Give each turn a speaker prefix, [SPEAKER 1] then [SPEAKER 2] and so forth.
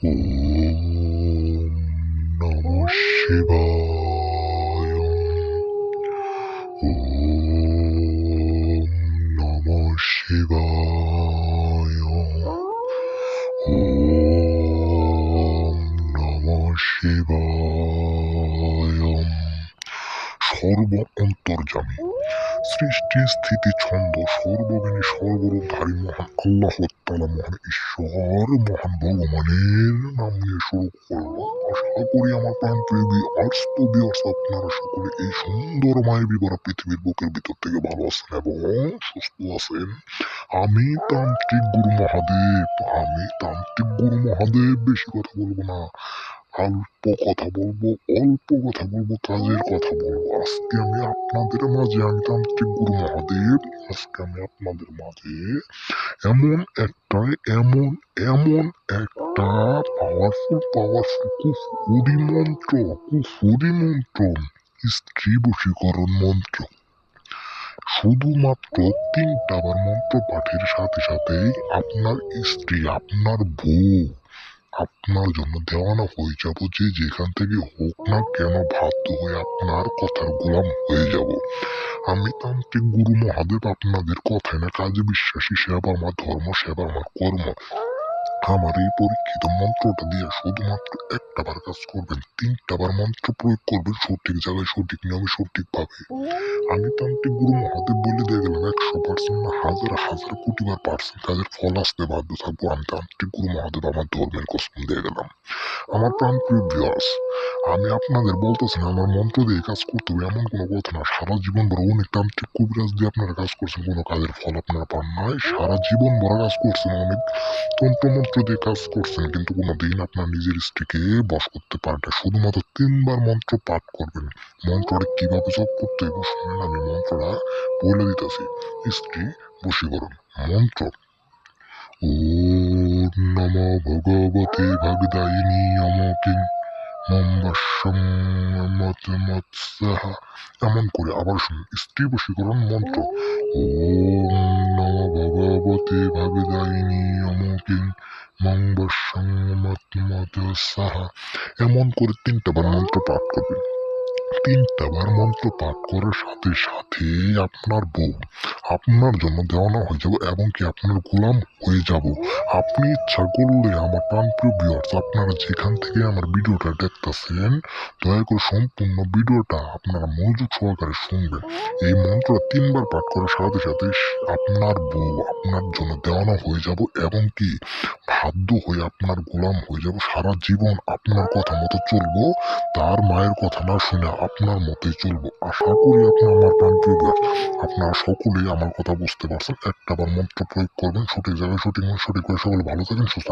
[SPEAKER 1] ওম নমঃ শিবায়। ওম নমঃ শিবায়। ওম নমঃ শিবায়। সর্ব অন্তর্যামী, সৃষ্টি স্থিতি ছন্দ সর্বজ্ঞানী সর্বরূপধারী মহান আল্লাহ তাআলা মহান ঈশ্বর মহান ভগবানের নাম নিয়ে শুরু করলাম। আশা করি আমার প্রাণপ্রিয় ভিউয়ার্স তো ভিউয়ার্স আপনারা সকলে এই সুন্দর মায়াবী ভরা পৃথিবীর বুকের ভিতর থেকে ভালো আছেন এবং সুস্থ আছেন। আমি তান্ত্রিক গুরু মহাদেব। বেশি কথা বলবো না, অল্প কথা বলবো, কাজের কথা বলবো। আজকে আমি আপনাদের মাঝে, আমি তান্ত্রিক গুরু মহাদেব, আজকে আমি আপনাদের মাঝে এমন একটা এমন এমন একটা পাওয়ারফুল কুফুরি মন্ত্র, স্ত্রী বশীকরণ মন্ত্র। শুধুমাত্র 3টা বার মন্ত্র পাঠের সাথে সাথেই আপনার স্ত্রী, আপনার বউ আপনার জন্য দেওয়ানা হয়ে যাব। যে যেখান থেকে হোক না কেন বাধ্য হয়ে আপনার কথার গোলাম হয়ে যাব। আমি তান্ত্রিক গুরু মহাদেব আপনাদের কথায় না কাজে বিশ্বাসী। সেবা আমার ধর্ম, সেবা আমার কর্ম। আমার এই পরীক্ষিত মন্ত্রটা দিয়ে শুধুমাত্র একটা বার কাজ করবেন, 3টা বার মন্ত্র প্রয়োগ করবেন সঠিক জায়গায়, সঠিক নিয়মে, সঠিকভাবে। আমি তান্ত্রিক গুরু মহাদেব বলে দিয়ে গেলাম 100% না, হাজার কোটি বার পার্সেন্ট কাজের ফল আসতে বাধ্য থাকবো। আমি তান্ত্রিক গুরু মহাদেব আমার ধর্মের কসম দিয়ে গেলাম। আমার প্রাণপ্রিয় ভিউয়ার্স, আমি আপনাদের বলতেছি না আমার মন্ত্র দিয়ে কাজ করতে হবে এমন কোনো কথা না। সারা জীবন ভরা অনেক তান্ত্রিক কবিরাজ দিয়ে আপনারা কাজ করছেন, কোনো কাজের ফল আপনারা পান নাই। সারা জীবন ভরা কাজ করছেন, অনেক তন্ত্রমন্ত্র দিয়ে কাজ করছেন, কিন্তু কোনোদিন আপনার নিজের স্ত্রীকে বশ করতে পারেন না। শুধুমাত্র 3বার মন্ত্র পাঠ করবেন। মন্ত্রটা কিভাবে জপ করতে হইব শুনেন, আমি মন্ত্রটা বলে দিতেছি। স্ত্রী বশীকরণ মন্ত্র। ওম নমো ভগবতে ভাগদায়িনী অমকিং এমন করে আবার শুনুন। স্ত্রী বশীকরণ মন্ত্র। ওম নমো ভগবতে ভাগদায়িনী অমকিং এমন করে 3টা বার মন্ত্র পাঠ করবেন। 3টা বার মন্ত্র পাঠ করার সাথে সাথে আপনার বউ আপনার জন্য দেওয়ানা হয়ে যাব এবং কি আপনার গোলাম হয়ে যাব। আপনি ইচ্ছা করলে আমার প্রাণপ্রিয় ভিউয়ার্স, আপনারা যেখান থেকে আমার ভিডিওটা দেখতেছেন, দয়া করে সম্পূর্ণ ভিডিওটা আপনারা মনোযোগ সহকারে শুনবেন। এই মন্ত্র 3বার পাঠ করার সাথে সাথে আপনার বউ আপনার জন্য দেওয়ানা হয়ে যাব এবং কি বাধ্য হয়ে আপনার গোলাম হয়ে যাব। সারা জীবন আপনার কথা মতো চলবো, তার মায়ের কথা না শুনে আপনার মতোই চলবো। আশা করি আপনি আমার প্রাণপ্রিয় ভিউয়ার্স, আপনারা সকলেই আমার কথা বুঝতে পারছেন। একটা বার মন্ত্র প্রয়োগ করবেন সঠিক জায়গায়, সঠিকভাবে। সকলে ভালো থাকেন, সুস্থ থাকেন।